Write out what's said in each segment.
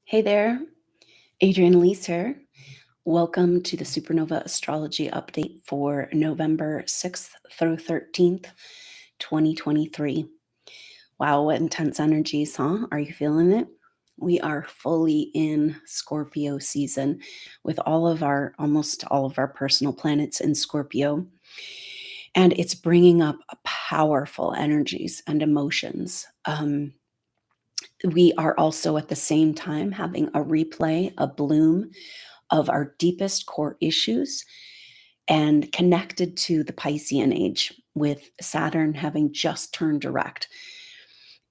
Hey there, Adrienne Lees here. Welcome to the SuperNova Astrology update for November 6th through 13th, 2023. Wow, what intense energies, huh? Are you feeling it? We are fully in Scorpio season with almost all of our personal planets in Scorpio. And it's bringing up powerful energies and emotions. We are also at the same time having a replay, a bloom of our deepest core issues and connected to the Piscean Age, with Saturn having just turned direct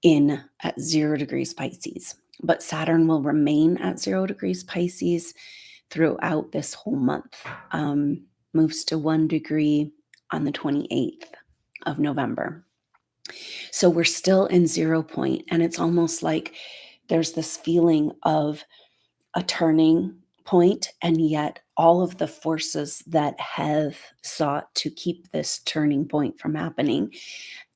in at 0 degrees Pisces. But Saturn will remain at 0 degrees Pisces throughout this whole month. Moves to 1 degree on the 28th of November. So we're still in 0 point, and it's almost like there's this feeling of a turning point, and yet all of the forces that have sought to keep this turning point from happening,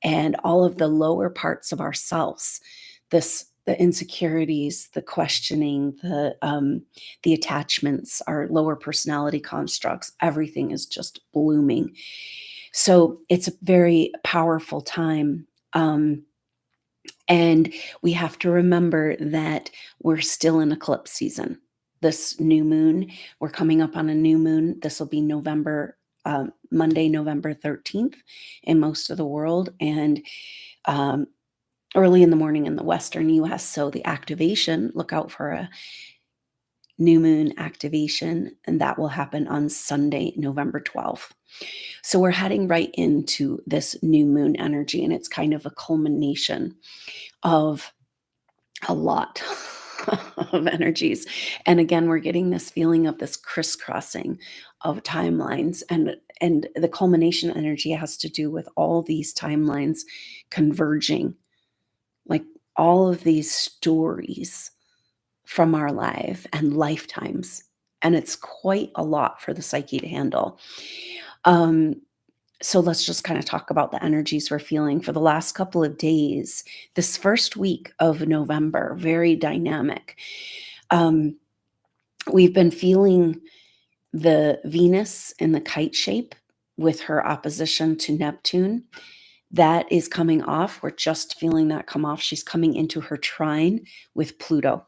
and all of the lower parts of ourselves, the insecurities, the questioning, the attachments, our lower personality constructs, everything is just blooming. So it's a very powerful time. And we have to remember that we're still in eclipse season. This new moon, we're coming up on a new moon. This will be Monday, November 13th in most of the world, and early in the morning in the Western US. So the activation, look out for a new moon activation, and that will happen on Sunday, November 12th. So we're heading right into this new moon energy, and it's kind of a culmination of a lot of energies. And again, we're getting this feeling of this crisscrossing of timelines, and the culmination energy has to do with all these timelines converging, like all of these stories from our life and lifetimes. And it's quite a lot for the psyche to handle. So let's just kind of talk about the energies we're feeling for the last couple of days. This first week of November, very dynamic. We've been feeling the Venus in the kite shape with her opposition to Neptune. That is coming off. We're just feeling that come off. She's coming into her trine with Pluto.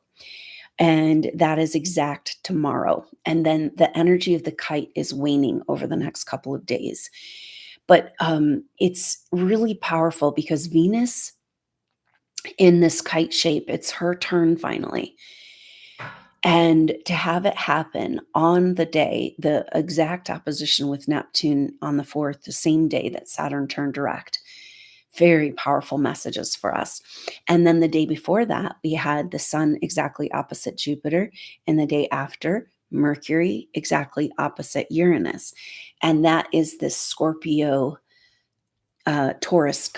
And that is exact tomorrow. And then the energy of the kite is waning over the next couple of days. But it's really powerful because Venus in this kite shape, it's her turn finally. And to have it happen on the day, the exact opposition with Neptune on the 4th, the same day that Saturn turned direct, very powerful messages for us. And then the day before that, we had the sun exactly opposite Jupiter, and the day after, Mercury exactly opposite Uranus. And that is this Scorpio Taurus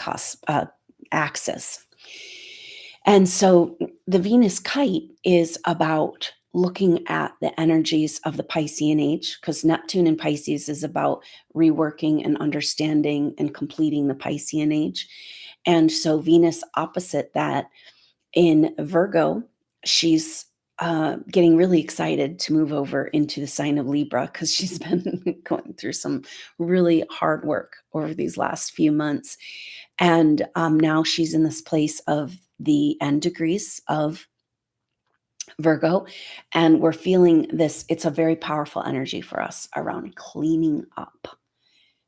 axis. And so the Venus kite is about looking at the energies of the Piscean Age, because Neptune in Pisces is about reworking and understanding and completing the Piscean Age. And so Venus opposite that in Virgo, she's getting really excited to move over into the sign of Libra, because she's been going through some really hard work over these last few months. And now she's in this place of the end degrees of Virgo. And we're feeling this. It's a very powerful energy for us around cleaning up.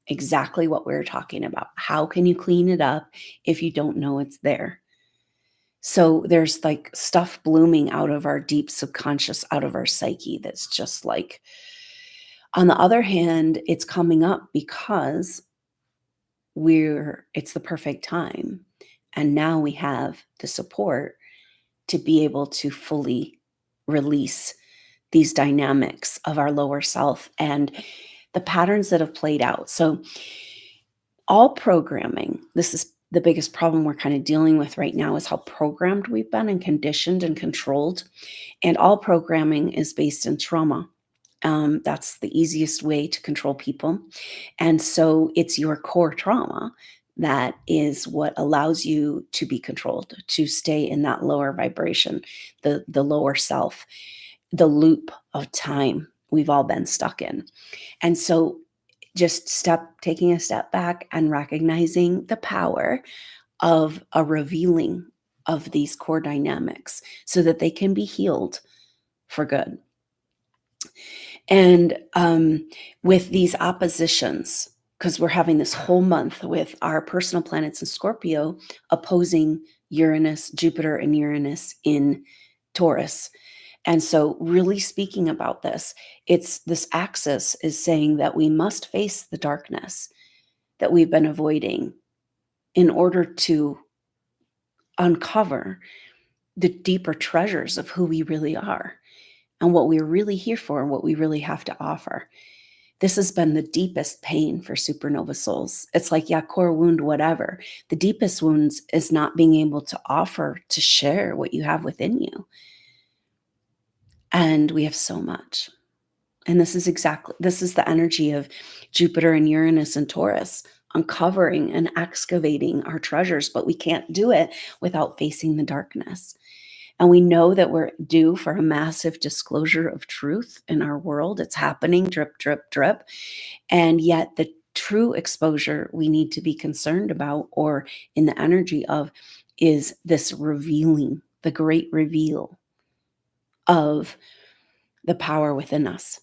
Exactly what we were talking about. How can you clean it up if you don't know it's there? So there's like stuff blooming out of our deep subconscious, out of our psyche, that's just like, on the other hand, it's coming up because it's the perfect time. And now we have the support to be able to fully release these dynamics of our lower self and the patterns that have played out. So all programming, this is the biggest problem we're kind of dealing with right now, is how programmed we've been and conditioned and controlled. And all programming is based in trauma. That's the easiest way to control people. And so it's your core trauma that is what allows you to be controlled, to stay in that lower vibration, the lower self, the loop of time we've all been stuck in. And so just taking a step back and recognizing the power of a revealing of these core dynamics so that they can be healed for good. And with these oppositions, because we're having this whole month with our personal planets in Scorpio opposing Uranus, Jupiter and Uranus in Taurus. And so really speaking about this, it's this axis is saying that we must face the darkness that we've been avoiding in order to uncover the deeper treasures of who we really are and what we're really here for and what we really have to offer. This has been the deepest pain for supernova souls. It's like, yeah, core wound, whatever. The deepest wounds is not being able to offer, to share what you have within you. And we have so much. And this is the energy of Jupiter and Uranus and Taurus, uncovering and excavating our treasures, but we can't do it without facing the darkness. And we know that we're due for a massive disclosure of truth in our world. It's happening, drip, drip, drip. And yet the true exposure we need to be concerned about or in the energy of is this revealing, the great reveal of the power within us.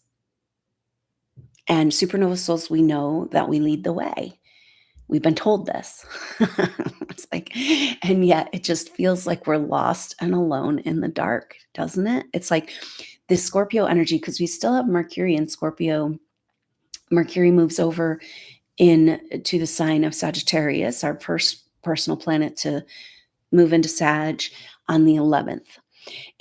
And supernova souls, we know that we lead the way. We've been told this. It's like, and yet it just feels like we're lost and alone in the dark, doesn't it? It's like this Scorpio energy, because we still have Mercury in Scorpio. Mercury moves over into the sign of Sagittarius, our first personal planet to move into Sag on the 11th.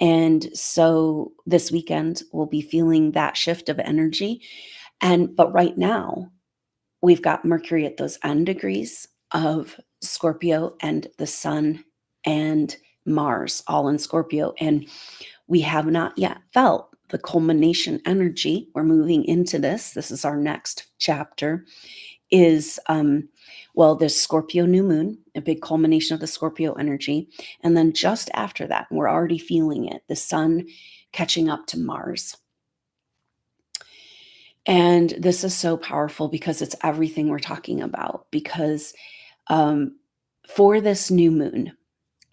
And so this weekend we'll be feeling that shift of energy. But right now, we've got Mercury at those end degrees of Scorpio and the Sun and Mars all in Scorpio. And we have not yet felt the culmination energy. We're moving into this. This is our next chapter is, this Scorpio new moon, a big culmination of the Scorpio energy. And then just after that, we're already feeling it, the Sun catching up to Mars. And this is so powerful because it's everything we're talking about. Because for this new moon,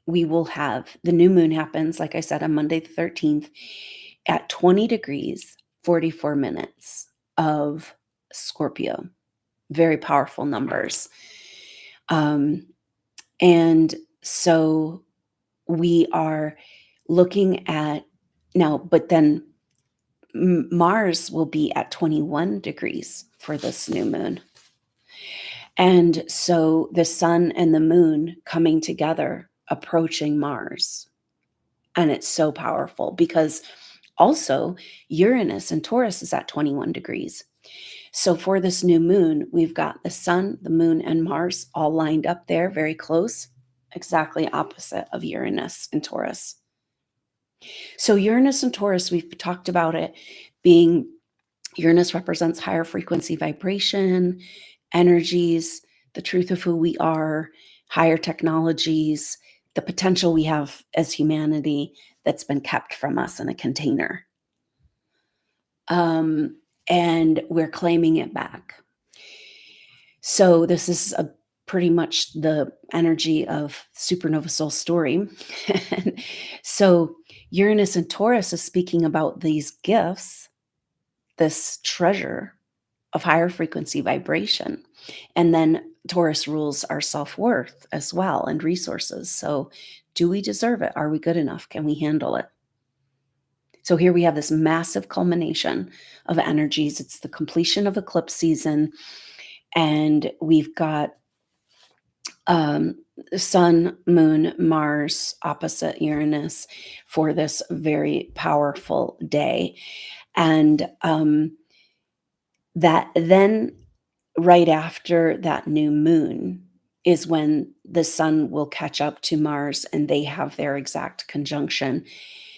we will have the new moon happens, like I said, on Monday the 13th at 20 degrees, 44 minutes of Scorpio. Very powerful numbers. And so we are looking at now, but then Mars will be at 21 degrees for this new moon. And so the sun and the moon coming together, approaching Mars. And it's so powerful because also Uranus and Taurus is at 21 degrees. So for this new moon, we've got the sun, the moon, and Mars all lined up there, very close, exactly opposite of Uranus and Taurus. So Uranus and Taurus, we've talked about it being, Uranus represents higher frequency vibration, energies, the truth of who we are, higher technologies, the potential we have as humanity that's been kept from us in a container. And we're claiming it back. So this is pretty much the energy of Supernova Soul story. So Uranus and Taurus is speaking about these gifts, this treasure of higher frequency vibration. And then Taurus rules our self-worth as well and resources. So do we deserve it? Are we good enough? Can we handle it? So here we have this massive culmination of energies. It's the completion of eclipse season. And we've got Sun, Moon, Mars opposite Uranus for this very powerful day. And that then right after that new moon is when the sun will catch up to Mars and they have their exact conjunction.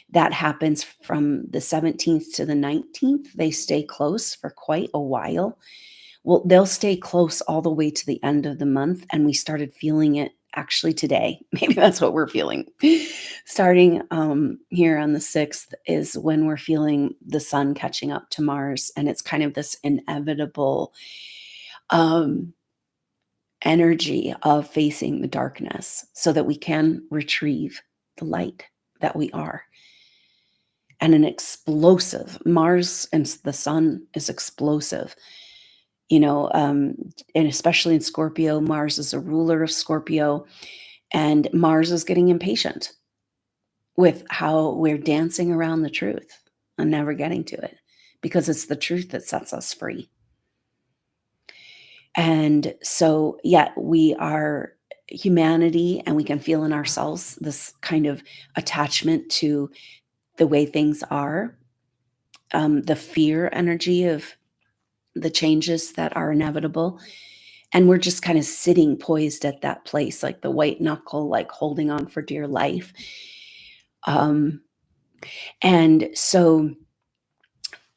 That happens from the 17th to the 19th. They stay close for quite a while. Well, they'll stay close all the way to the end of the month, and we started feeling it actually today. Maybe that's what we're feeling. Starting here on the 6th is when we're feeling the sun catching up to Mars, and it's kind of this inevitable um, energy of facing the darkness so that we can retrieve the light that we are. And an explosive Mars and the sun is explosive. And especially in Scorpio, Mars is a ruler of Scorpio, and Mars is getting impatient with how we're dancing around the truth and never getting to it, because it's the truth that sets us free. And so, yeah, we are humanity, and we can feel in ourselves this kind of attachment to the way things are, the fear energy of the changes that are inevitable. And we're just kind of sitting poised at that place, like the white knuckle, like holding on for dear life. Um, and so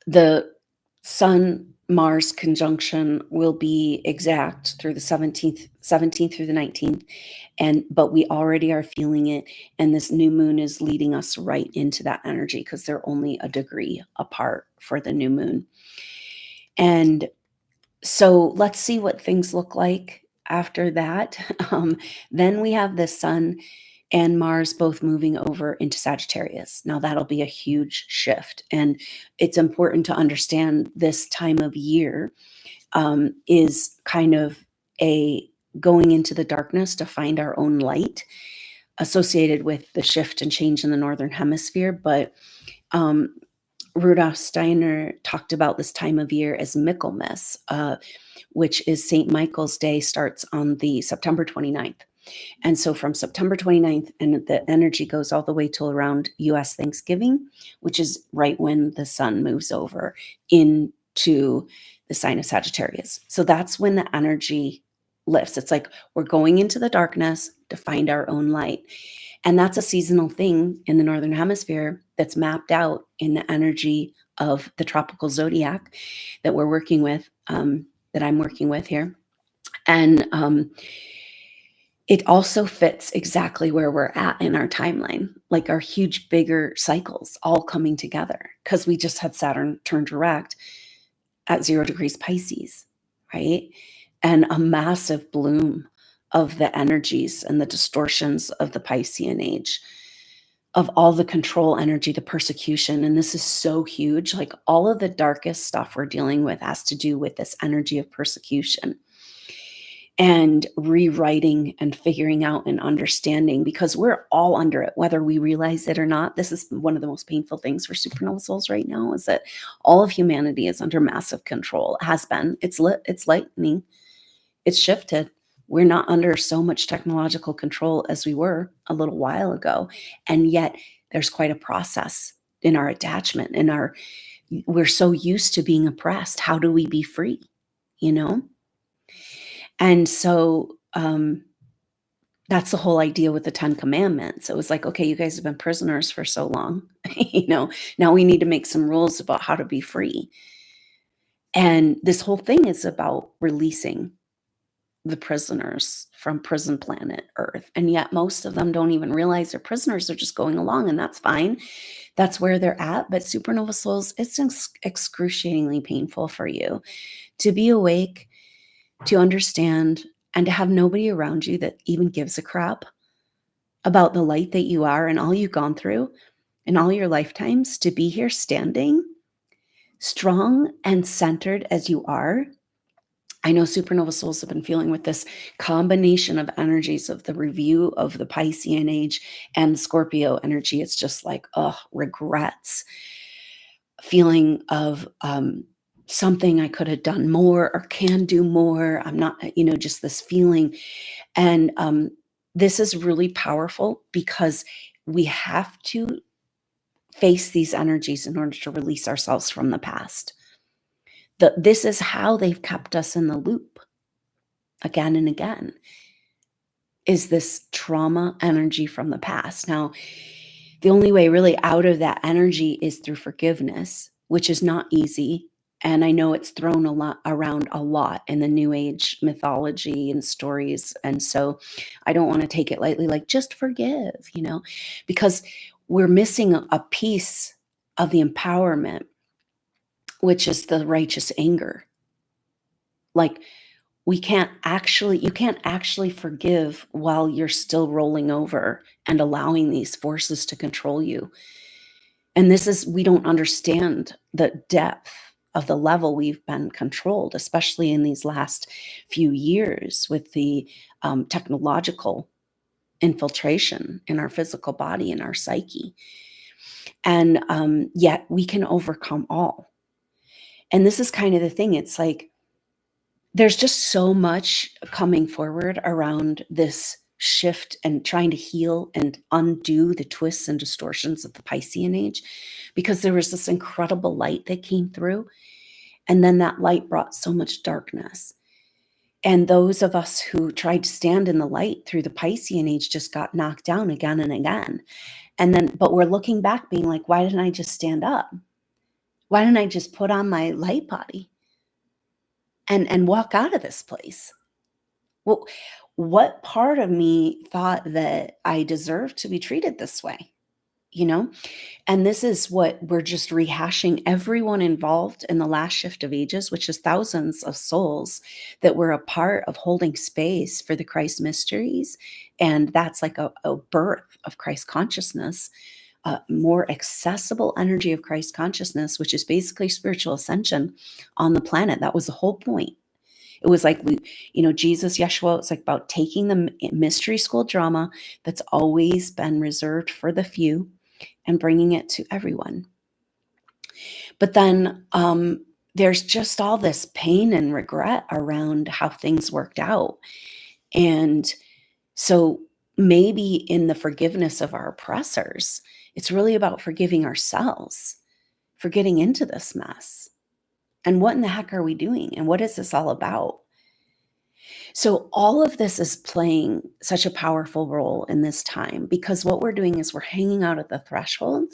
the Sun Mars conjunction will be exact through the 17th through the 19th. But we already are feeling it. And this new moon is leading us right into that energy because they're only a degree apart for the new moon. And so let's see what things look like after that. Then we have the sun and Mars both moving over into Sagittarius. Now that'll be a huge shift. And it's important to understand this time of year is kind of a going into the darkness to find our own light associated with the shift and change in the Northern Hemisphere. But Rudolf Steiner talked about this time of year as Michaelmas, which is St. Michael's Day, starts on the September 29th. And so from September 29th, and the energy goes all the way till around US Thanksgiving, which is right when the sun moves over into the sign of Sagittarius. So that's when the energy lifts. It's like we're going into the darkness to find our own light. And that's a seasonal thing in the Northern Hemisphere that's mapped out in the energy of the tropical zodiac that we're working with, that I'm working with here. And it also fits exactly where we're at in our timeline, like our huge, bigger cycles all coming together, because we just had Saturn turn direct at 0 degrees Pisces, right? And a massive bloom of the energies and the distortions of the Piscean Age, of all the control energy, the persecution. And this is so huge. Like all of the darkest stuff we're dealing with has to do with this energy of persecution and rewriting and figuring out and understanding, because we're all under it, whether we realize it or not. This is one of the most painful things for supernova souls right now, is that all of humanity is under massive control. It has been. It's lightning. It's shifted. We're not under so much technological control as we were a little while ago. And yet there's quite a process in our attachment, we're so used to being oppressed. How do we be free? And so that's the whole idea with the 10 Commandments. It was like, okay, you guys have been prisoners for so long, now we need to make some rules about how to be free. And this whole thing is about releasing the prisoners from prison planet Earth. And yet most of them don't even realize they're prisoners. They're just going along, and that's fine. That's where they're at. But supernova souls, it's excruciatingly painful for you to be awake, to understand, and to have nobody around you that even gives a crap about the light that you are and all you've gone through in all your lifetimes, to be here standing strong and centered as you are. I know supernova souls have been feeling with this combination of energies of the review of the Piscean Age and Scorpio energy. It's just like, regrets, feeling of something I could have done more or can do more. I'm not, just this feeling. And this is really powerful because we have to face these energies in order to release ourselves from the past. This is how they've kept us in the loop again and again, is this trauma energy from the past. Now, the only way really out of that energy is through forgiveness, which is not easy. And I know it's thrown a lot around a lot in the New Age mythology and stories. And so I don't want to take it lightly, like just forgive, because we're missing a piece of the empowerment, which is the righteous anger. Like you can't actually forgive while you're still rolling over and allowing these forces to control you. And we don't understand the depth of the level we've been controlled, especially in these last few years with the technological infiltration in our physical body and our psyche. And yet we can overcome all. And this is kind of the thing. It's like there's just so much coming forward around this shift and trying to heal and undo the twists and distortions of the Piscean Age, because there was this incredible light that came through. And then that light brought so much darkness. And those of us who tried to stand in the light through the Piscean Age just got knocked down again and again. But we're looking back being like, why didn't I just stand up? Why didn't I just put on my light body and walk out of this place? Well, what part of me thought that I deserved to be treated this way? And this is what we're just rehashing. Everyone involved in the last shift of ages, which is thousands of souls that were a part of holding space for the Christ mysteries. And that's like a birth of Christ consciousness, more accessible energy of Christ consciousness, which is basically spiritual ascension on the planet. That was the whole point. It was like Jesus, Yeshua, it's like about taking the mystery school drama that's always been reserved for the few and bringing it to everyone. But then there's just all this pain and regret around how things worked out. And so maybe in the forgiveness of our oppressors, it's really about forgiving ourselves for getting into this mess. And what in the heck are we doing? And what is this all about? So all of this is playing such a powerful role in this time, because what we're doing is we're hanging out at the threshold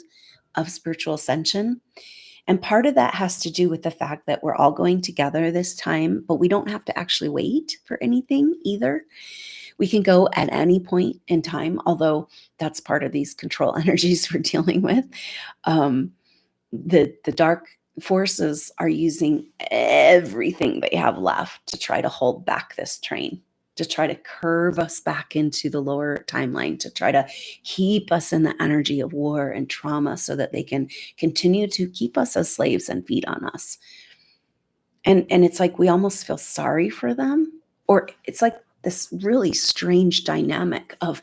of spiritual ascension. And part of that has to do with the fact that we're all going together this time, but we don't have to actually wait for anything either. We can go at any point in time, although that's part of these control energies we're dealing with. The dark forces are using everything they have left to try to hold back this train, to try to curve us back into the lower timeline, to try to keep us in the energy of war and trauma so that they can continue to keep us as slaves and feed on us. And it's like we almost feel sorry for them, or it's like this really strange dynamic of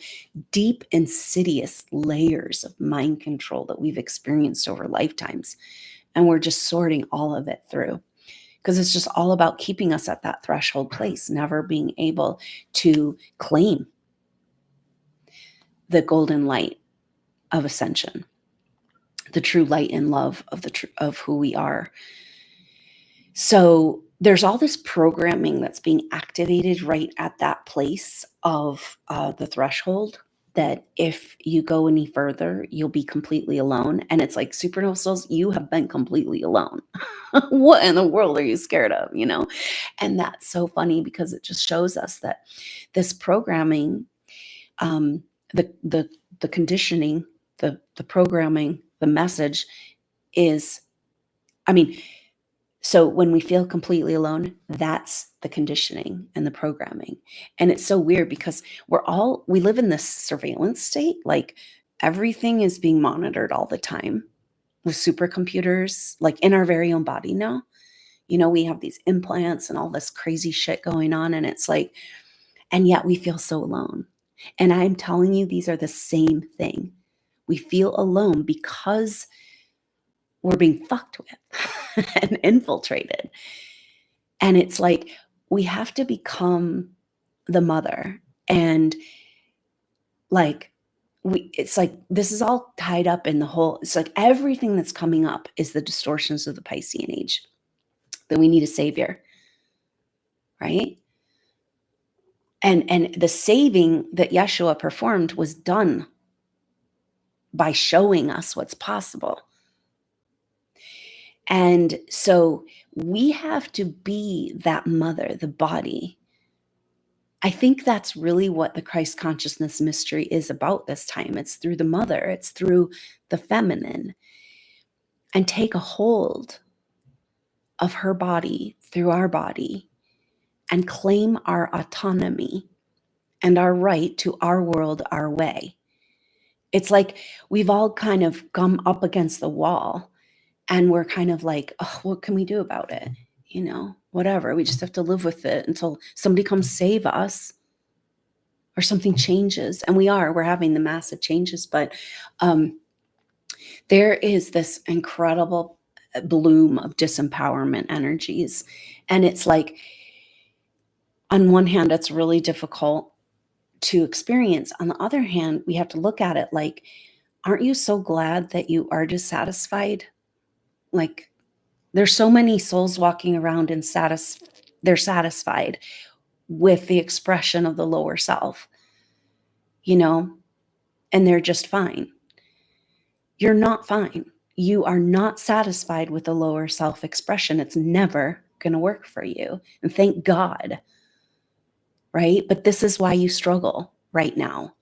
deep, insidious layers of mind control that we've experienced over lifetimes. And we're just sorting all of it through, because it's just all about keeping us at that threshold place, never being able to claim the golden light of ascension, the true light and love of who we are. So there's all this programming that's being activated right at that place of the threshold, that if you go any further, you'll be completely alone. And it's like, SuperNova souls, you have been completely alone. What in the world are you scared of? And that's so funny, because it just shows us that this programming, the conditioning, the programming, the message is, so when we feel completely alone, that's the conditioning and the programming. And it's so weird, because we live in this surveillance state. Like everything is being monitored all the time with supercomputers, like in our very own body now. We have these implants and all this crazy shit going on. And it's like, and yet we feel so alone. And I'm telling you, these are the same thing. We feel alone because we're being fucked with and infiltrated. And it's like, we have to become the mother. And like, it's like, this is all tied up in the whole, it's like everything that's coming up is the distortions of the Piscean Age, that we need a savior, right? And the saving that Yeshua performed was done by showing us what's possible. And so We have to be that mother, the body. I think that's really what the Christ consciousness mystery is about this time. It's through the mother, it's through the feminine, and take a hold of her body through our body and claim our autonomy and our right to our world, our way. It's like we've all kind of come up against the wall and we're kind of like, oh, what can we do about it? You know, whatever. We just have to live with it until somebody comes save us or something changes. And we're having the massive changes. But there is this incredible bloom of disempowerment energies. And it's like, on one hand, it's really difficult to experience. On the other hand, we have to look at it like, aren't you so glad that you are dissatisfied? Like, there's so many souls walking around and they're satisfied with the expression of the lower self, you know, and they're just fine. You're not fine. You are not satisfied with the lower self expression. It's never going to work for you. And thank God, right? But this is why you struggle right now.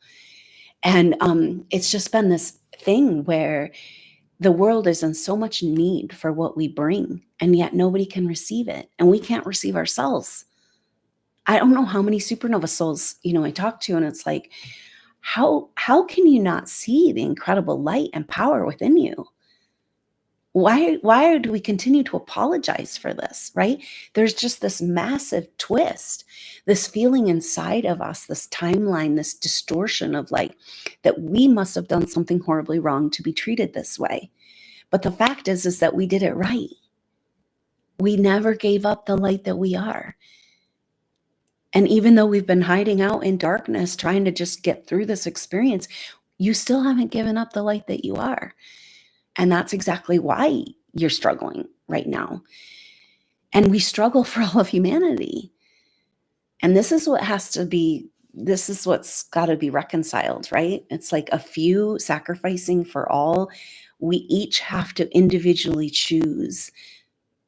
And it's just been this thing where the world is in so much need for what we bring, and yet nobody can receive it. And we can't receive ourselves. I don't know how many supernova souls, I talk to, and it's like, how can you not see the incredible light and power within you? Why do we continue to apologize for this, right? There's just this massive twist, this feeling inside of us, this timeline, this distortion of like that we must have done something horribly wrong to be treated this way. But the fact is that we did it right. We never gave up the light that we are. And even though we've been hiding out in darkness, trying to just get through this experience, you still haven't given up the light that you are. And that's exactly why you're struggling right now. And we struggle for all of humanity. And this is what's got to be reconciled, right? It's like a few sacrificing for all. We each have to individually choose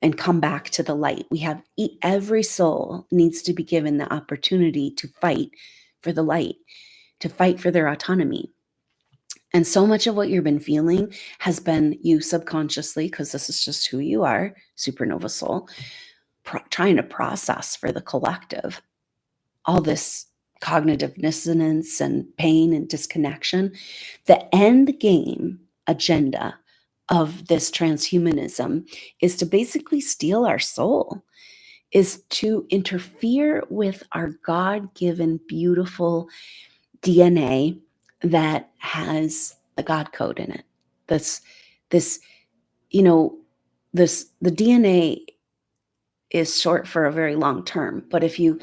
and come back to the light. Every soul needs to be given the opportunity to fight for the light, to fight for their autonomy. And so much of what you've been feeling has been you subconsciously, because this is just who you are, supernova soul, trying to process for the collective all this cognitive dissonance and pain and disconnection. The end game agenda of this transhumanism is to basically steal our soul, is to interfere with our God-given, beautiful DNA that has the God code in it. The DNA is short for a very long term, but if you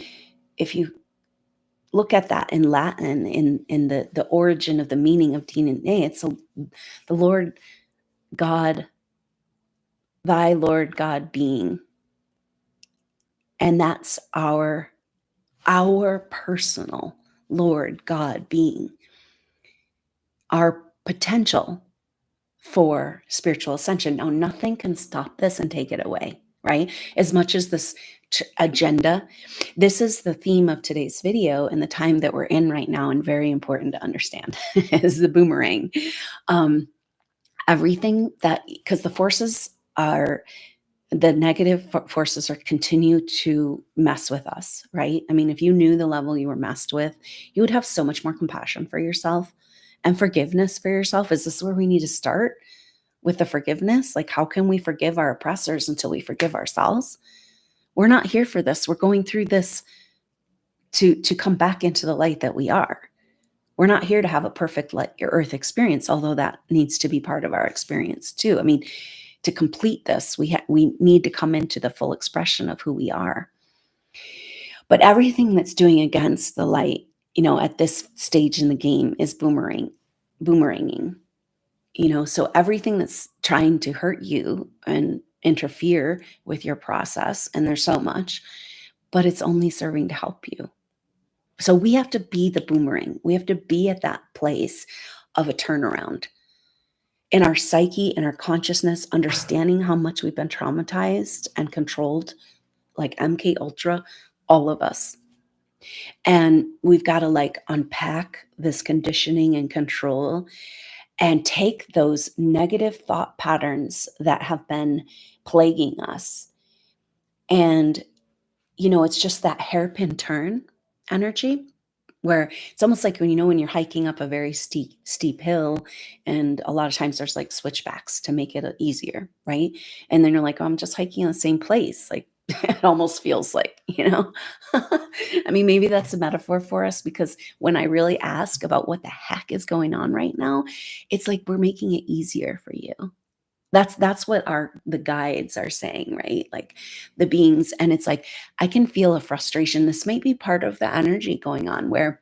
look at that in Latin, in the origin of the meaning of DNA, it's the Lord God, thy Lord God being. And that's our personal Lord God being, our potential for spiritual ascension. Now, nothing can stop this and take it away, right? As much as this agenda, this is the theme of today's video and the time that we're in right now, and very important to understand is the boomerang. Everything that, because the negative forces are continue to mess with us, right? I mean, if you knew the level you were messed with, you would have so much more compassion for yourself and forgiveness for yourself. Is this where we need to start with the forgiveness? Like, how can we forgive our oppressors until we forgive ourselves? We're not here for this. We're going through this to come back into the light that we are. We're not here to have a perfect earth experience, although that needs to be part of our experience too. I mean, to complete this, we need to come into the full expression of who we are. But everything that's doing against the light, at this stage in the game is boomeranging. So everything that's trying to hurt you and interfere with your process, and there's so much, but it's only serving to help you. So we have to be the boomerang. We have to be at that place of a turnaround. in our psyche, in our consciousness, understanding how much we've been traumatized and controlled, like MK Ultra, all of us. And we've got to like unpack this conditioning and control and take those negative thought patterns that have been plaguing us. And, it's just that hairpin turn energy where it's almost like when you're hiking up a very steep hill, and a lot of times there's like switchbacks to make it easier, right? And then you're like, oh, I'm just hiking in the same place. Like it almost feels like, I mean, maybe that's a metaphor for us, because when I really ask about what the heck is going on right now, it's like we're making it easier for you. That's what the guides are saying, right? Like the beings. And it's like, I can feel a frustration. This might be part of the energy going on where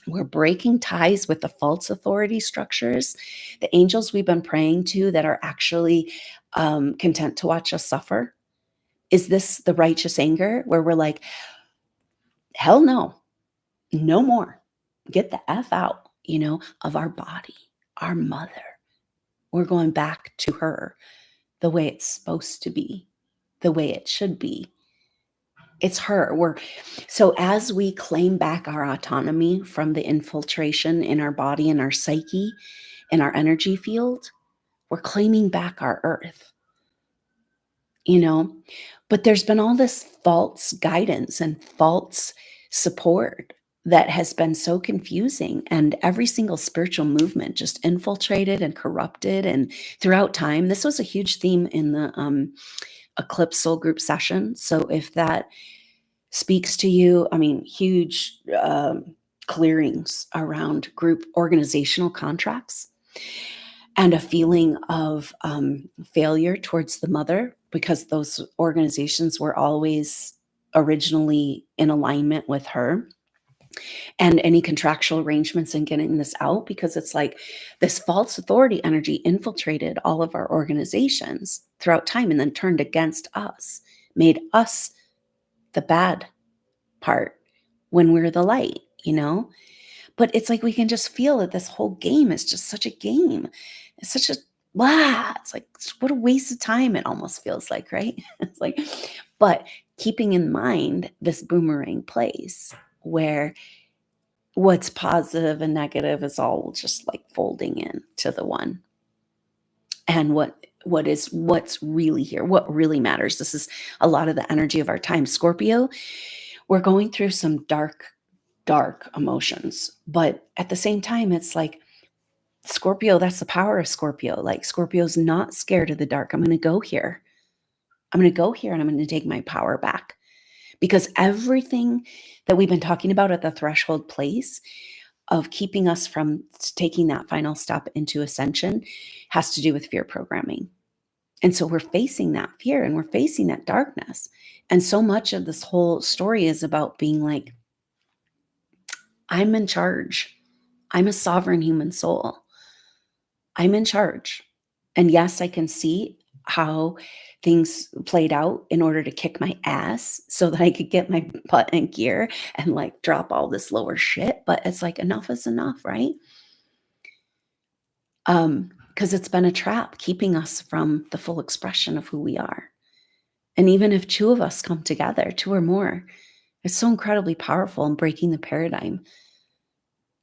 we're breaking ties with the false authority structures, the angels we've been praying to that are actually content to watch us suffer. Is this the righteous anger where we're like, hell no, no more. Get the F out, of our body, our mother. We're going back to her the way it's supposed to be, the way it should be. It's her. So as we claim back our autonomy from the infiltration in our body and our psyche and our energy field, we're claiming back our earth, but there's been all this false guidance and false support that has been so confusing, and every single spiritual movement just infiltrated and corrupted. And throughout time, this was a huge theme in the eclipse soul group session. So if that speaks to you, I mean, huge clearings around group organizational contracts and a feeling of failure towards the mother, because those organizations were always originally in alignment with her, and any contractual arrangements and getting this out, because it's like this false authority energy infiltrated all of our organizations throughout time and then turned against us, made us the bad part when we're the light, But it's like we can just feel that this whole game is just such a game. It's such a it's like, what a waste of time it almost feels like, right? It's like, but keeping in mind this boomerang place where what's positive and negative is all just like folding in to the one. And what's really here, what really matters. This is a lot of the energy of our time. Scorpio, we're going through some dark emotions, but at the same time, it's like Scorpio, that's the power of Scorpio. Like Scorpio's not scared of the dark. I'm going to go here. I'm going to go here and I'm going to take my power back, because everything that we've been talking about at the threshold place of keeping us from taking that final step into ascension has to do with fear programming. And so we're facing that fear and we're facing that darkness. And so much of this whole story is about being like, I'm in charge. I'm a sovereign human soul. I'm in charge. And yes, I can see how things played out in order to kick my ass so that I could get my butt in gear and like drop all this lower shit. But it's like, enough is enough, right? Because it's been a trap keeping us from the full expression of who we are. And even if two of us come together, two or more, it's so incredibly powerful in breaking the paradigm.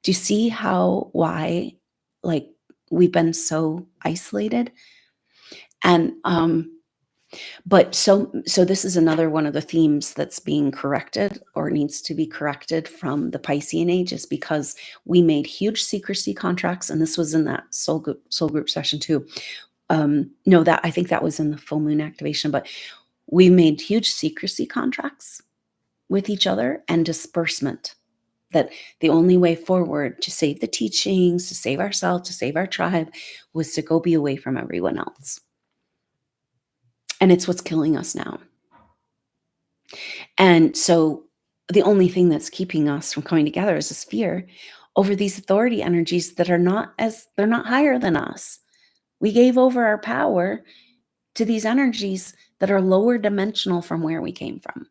Do you see why like we've been so isolated? And but so this is another one of the themes that's being corrected or needs to be corrected from the Piscean Age, is because we made huge secrecy contracts, and this was in that soul group session too. No, that I think that was in the full moon activation, but we made huge secrecy contracts with each other and disbursement, that the only way forward to save the teachings, to save ourselves, to save our tribe, was to go be away from everyone else. And it's what's killing us now. And so the only thing that's keeping us from coming together is this fear over these authority energies that they're not higher than us. We gave over our power to these energies that are lower dimensional from where we came from.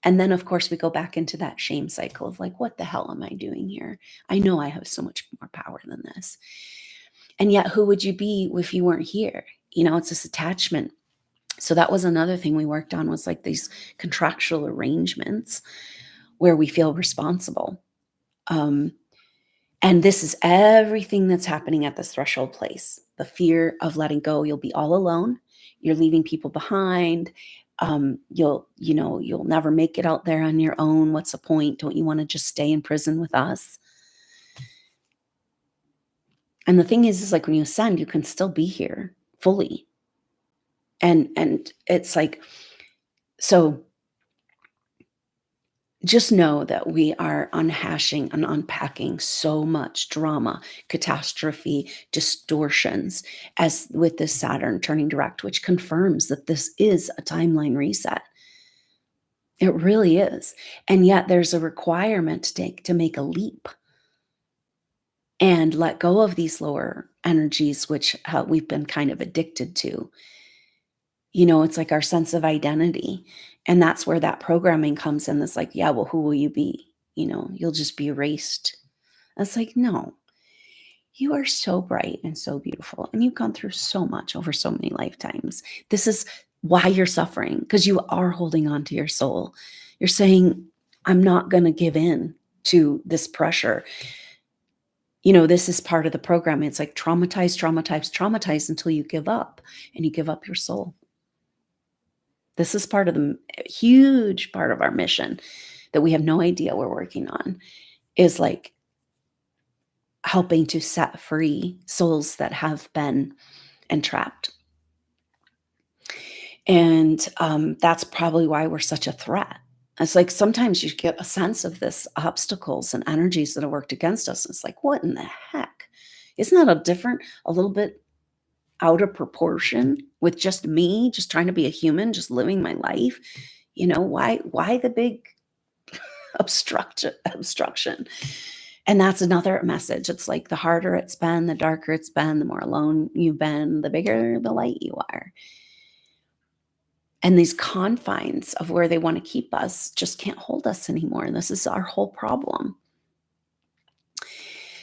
And then, of course, we go back into that shame cycle of like, what the hell am I doing here? I know I have so much more power than this. And yet, who would you be if you weren't here? You know, it's this attachment. So that was another thing we worked on, was like these contractual arrangements where we feel responsible. And this is everything that's happening at this threshold place. The fear of letting go. You'll be all alone. You're leaving people behind. You'll never make it out there on your own. What's the point? Don't you want to just stay in prison with us? And the thing is like when you ascend, you can still be here fully. And it's like, so just know that we are unhashing and unpacking so much drama, catastrophe, distortions, as with this Saturn turning direct, which confirms that this is a timeline reset. It really is. And yet there's a requirement to make a leap and let go of these lower energies, which we've been kind of addicted to. You know, it's like our sense of identity. And that's where that programming comes in. That's like, yeah, well, who will you be? You know, you'll just be erased. It's like, no, you are so bright and so beautiful. And you've gone through so much over so many lifetimes. This is why you're suffering, because you are holding on to your soul. You're saying, I'm not going to give in to this pressure. You know, this is part of the programming. It's like traumatize until you give up, and you give up your soul. This is part of the huge part of our mission that we have no idea we're working on, is like helping to set free souls that have been entrapped. And that's probably why we're such a threat. It's like sometimes you get a sense of this obstacles and energies that have worked against us. It's like, what in the heck? Isn't that a little bit out of proportion with just me, just trying to be a human, just living my life? You know, why the big obstruction? And that's another message. It's like the harder it's been, the darker it's been, the more alone you've been, the bigger the light you are. And these confines of where they want to keep us just can't hold us anymore. And this is our whole problem.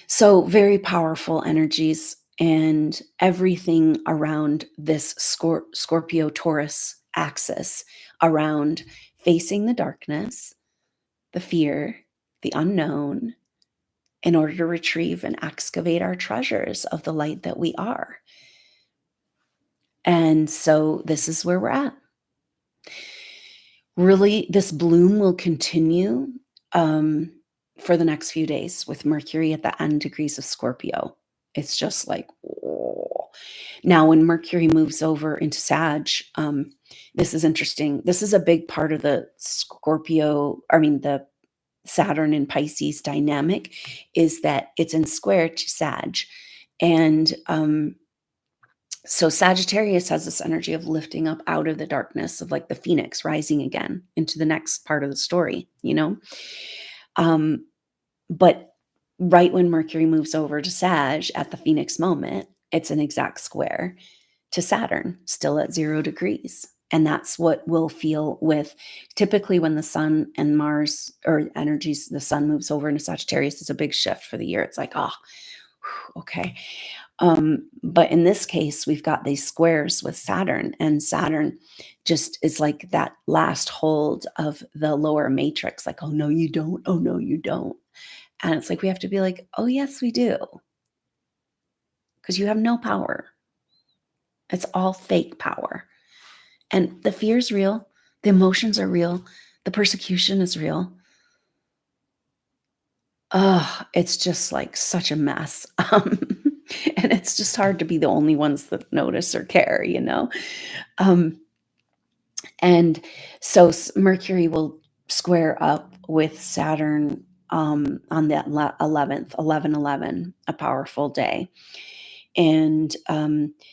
So very powerful energies, and everything around this Scorpio Taurus axis, around facing the darkness, the fear, the unknown, in order to retrieve and excavate our treasures of the light that we are. And so this is where we're at. Really, this bloom will continue for the next few days with Mercury at the end degrees of Scorpio. It's just like, oh. Now when Mercury moves over into Sag, this is interesting. This is a big part of the the Saturn and Pisces dynamic, is that it's in square to Sag. And so Sagittarius has this energy of lifting up out of the darkness, of like the phoenix rising again into the next part of the story, you know? But right when Mercury moves over to Sag at the phoenix moment, it's an exact square to Saturn, still at 0 degrees. And that's what we'll feel with typically when the sun and Mars, or energies, the sun moves over into Sagittarius, it's a big shift for the year. It's like, oh, okay. But in this case, we've got these squares with Saturn, and Saturn just is like that last hold of the lower matrix. Like, oh, no, you don't. Oh, no, you don't. And it's like, we have to be like, oh, yes, we do. Because you have no power. It's all fake power. And the fear is real. The emotions are real. The persecution is real. Oh, it's just like such a mess. And it's just hard to be the only ones that notice or care, you know? And so Mercury will square up with Saturn on that 11th, 11/11, a powerful day. And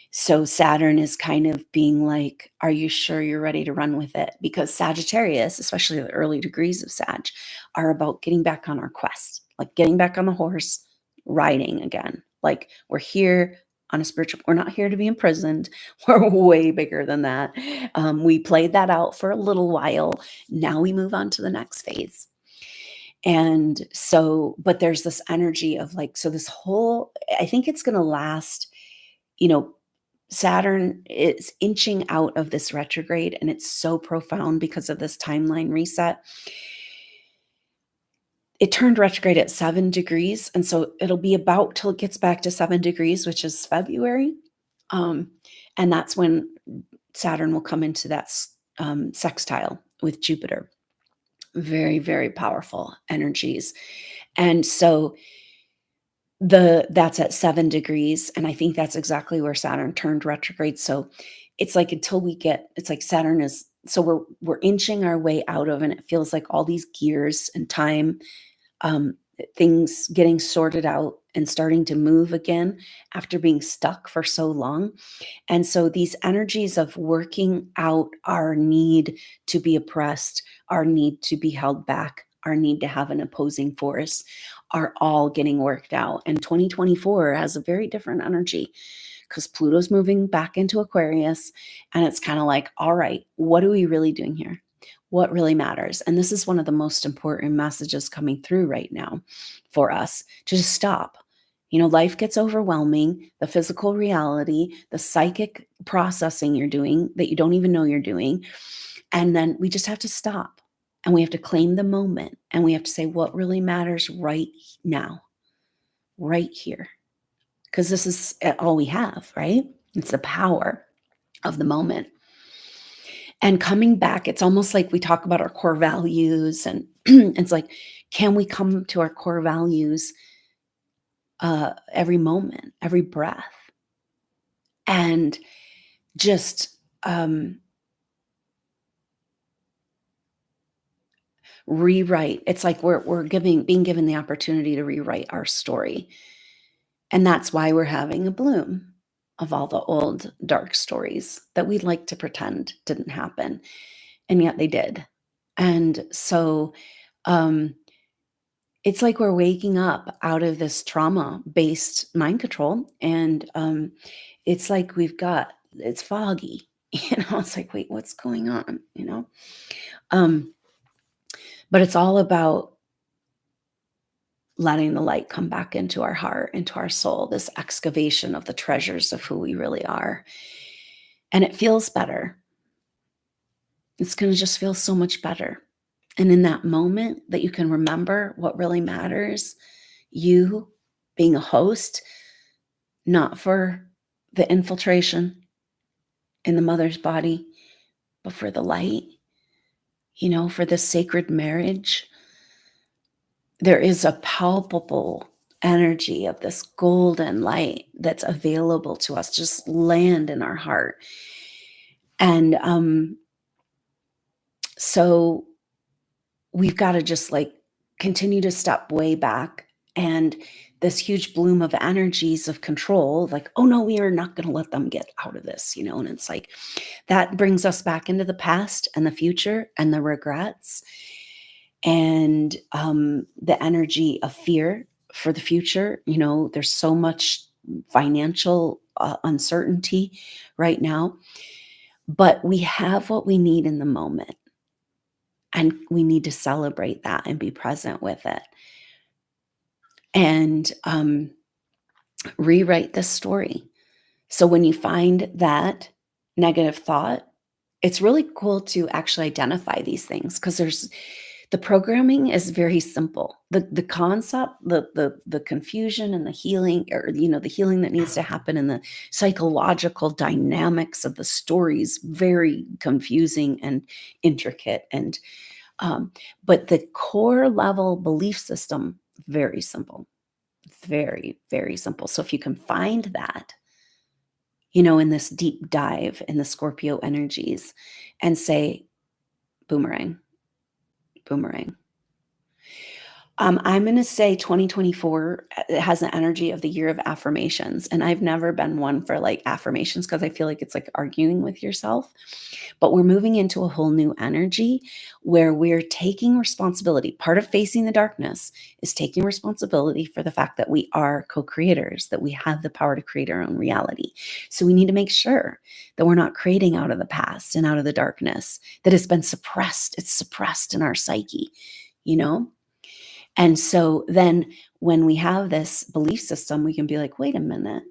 so Saturn is kind of being like, are you sure you're ready to run with it? Because Sagittarius, especially the early degrees of Sag, are about getting back on our quest, like getting back on the horse, riding again. Like, we're here on a spiritual, we're not here to be imprisoned. We're way bigger than that. We played that out for a little while. Now we move on to the next phase. And so, but there's this energy of like, so this whole, I think it's going to last, you know, Saturn is inching out of this retrograde, and it's so profound because of this timeline reset. It turned retrograde at 7 degrees, and so it'll be about till it gets back to 7 degrees, which is February. And that's when Saturn will come into that sextile with Jupiter. Very, very powerful energies. And so that's at 7 degrees, and I think that's exactly where Saturn turned retrograde. So it's like until we get, it's like Saturn is, so we're inching our way out of, and it feels like all these gears and time, things getting sorted out and starting to move again after being stuck for so long. And so these energies of working out our need to be oppressed, our need to be held back, our need to have an opposing force are all getting worked out. And 2024 has a very different energy because Pluto's moving back into Aquarius. And it's kind of like, all right, what are we really doing here? What really matters? And this is one of the most important messages coming through right now for us to just stop. You know, life gets overwhelming, the physical reality, the psychic processing you're doing that you don't even know you're doing. And then we just have to stop, and we have to claim the moment, and we have to say what really matters right now, right here. Because this is all we have, right? It's the power of the moment. And coming back, it's almost like we talk about our core values, and it's like, can we come to our core values every moment, every breath, and just rewrite? It's like we're being given the opportunity to rewrite our story, and that's why we're having a bloom of all the old dark stories that we'd like to pretend didn't happen, and yet they did. And so it's like we're waking up out of this trauma-based mind control, and it's like it's foggy. It's like, wait, what's going on? But it's all about letting the light come back into our heart, into our soul, this excavation of the treasures of who we really are. And it feels better. It's going to just feel so much better. And in that moment that you can remember what really matters, you being a host, not for the infiltration in the mother's body, but for the light, for this sacred marriage. There is a palpable energy of this golden light that's available to us, just land in our heart. And so we've got to just like continue to step way back, and this huge bloom of energies of control, like, oh no, we are not going to let them get out of this, and it's like that brings us back into the past and the future and the regrets and the energy of fear for the future. There's so much financial uncertainty right now, but we have what we need in the moment. And we need to celebrate that and be present with it. And rewrite this story. So when you find that negative thought, it's really cool to actually identify these things, because the programming is very simple. The concept, the confusion and the healing, or the healing that needs to happen, and the psychological dynamics of the stories, very confusing and intricate. And but the core level belief system, very simple, very, very simple. So if you can find that, in this deep dive in the Scorpio energies, and say, boomerang, boomerang. I'm going to say 2024 has an energy of the year of affirmations. And I've never been one for like affirmations, because I feel like it's like arguing with yourself. But we're moving into a whole new energy where we're taking responsibility. Part of facing the darkness is taking responsibility for the fact that we are co-creators, that we have the power to create our own reality. So we need to make sure that we're not creating out of the past and out of the darkness that has been suppressed. It's suppressed in our psyche, And so then when we have this belief system, we can be like, wait a minute,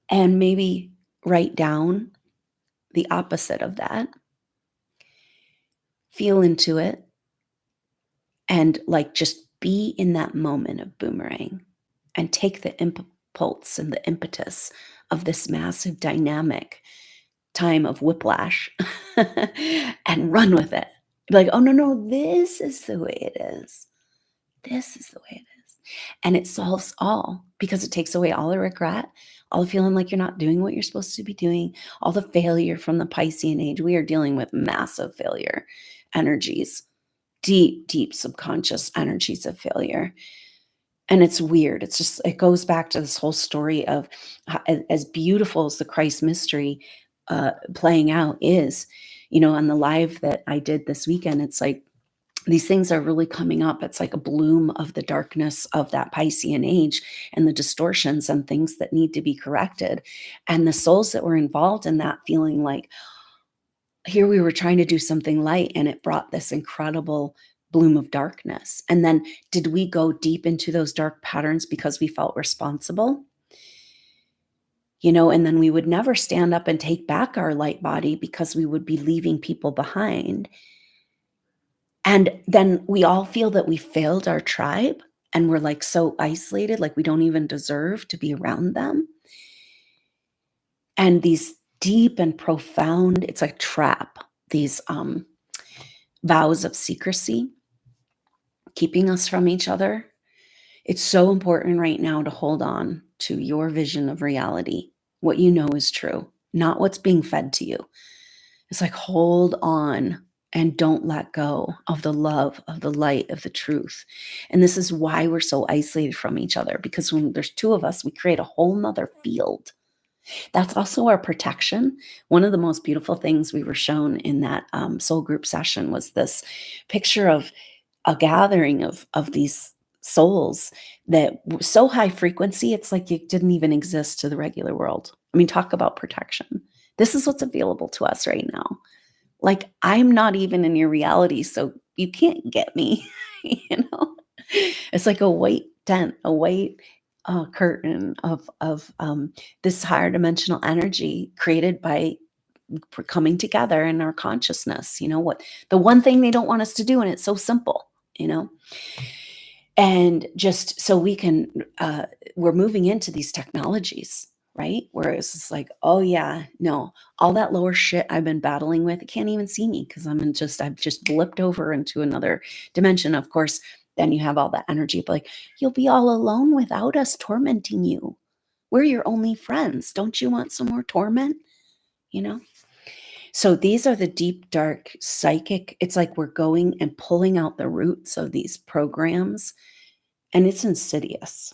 and maybe write down the opposite of that, feel into it, and like just be in that moment of boomerang and take the impulse and the impetus of this massive dynamic time of whiplash and run with it. Be like, oh, no, no, this is the way it is. This is the way it is. And it solves all because it takes away all the regret, all the feeling like you're not doing what you're supposed to be doing, all the failure from the Piscean age. We are dealing with massive failure energies, deep, deep subconscious energies of failure. And it's weird. It's just, it goes back to this whole story of as beautiful as the Christ mystery playing out is, on the live that I did this weekend, it's like, these things are really coming up. It's like a bloom of the darkness of that Piscean age and the distortions and things that need to be corrected. And the souls that were involved in that feeling like, here we were trying to do something light and it brought this incredible bloom of darkness. And then did we go deep into those dark patterns because we felt responsible? And then we would never stand up and take back our light body because we would be leaving people behind. And then we all feel that we failed our tribe and we're like so isolated, like we don't even deserve to be around them. And these deep and profound, it's like trap, these vows of secrecy, keeping us from each other. It's so important right now to hold on to your vision of reality, what you know is true, not what's being fed to you. It's like, hold on and don't let go of the love, of the light, of the truth. And this is why we're so isolated from each other, because when there's two of us, we create a whole nother field. That's also our protection. One of the most beautiful things we were shown in that soul group session was this picture of a gathering of these souls that were so high frequency, it's like it didn't even exist to the regular world. I mean, talk about protection. This is what's available to us right now. Like, I'm not even in your reality, so you can't get me, It's like a white tent, a white curtain of this higher dimensional energy created by coming together in our consciousness. What the one thing they don't want us to do, and it's so simple, and just so we can we're moving into these technologies, right, where it's just like, oh yeah, no, all that lower shit I've been battling with, it can't even see me because I've just blipped over into another dimension. Of course, then you have all that energy of like, you'll be all alone without us tormenting you. We're your only friends. Don't you want some more torment? So these are the deep, dark, psychic. It's like we're going and pulling out the roots of these programs, and it's insidious